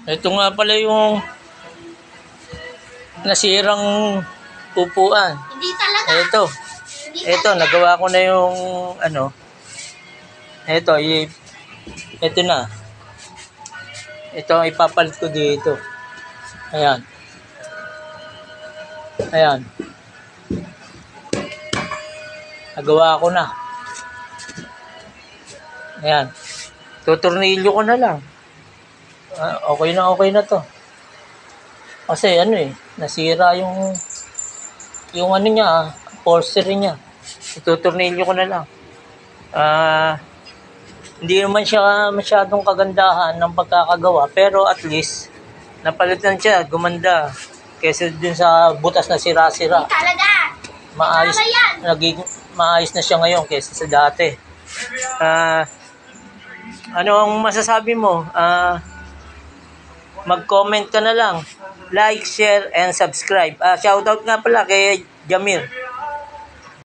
Ito nga pala yung nasirang upuan. Hindi talaga. Ito, nagawa ko na yung ano. Ito na. Ito ang ipapalit ko dito. Ayan. Nagawa ko na. Ayan. Tutornilyo ko na lang. Okay na to. Kasi nasira yung upholstery niya. Itutornilyo ko na lang. Hindi naman siya masyadong kagandahan ng pagkakagawa, pero at least napalitan siya, gumanda. Kaysa dun sa butas na sira-sira. Talaga. Maayos na siya ngayon kaysa sa dati. Ano ang masasabi mo? Mag-comment ka na lang. Like, share, and subscribe. Shoutout nga pala kay Jamir.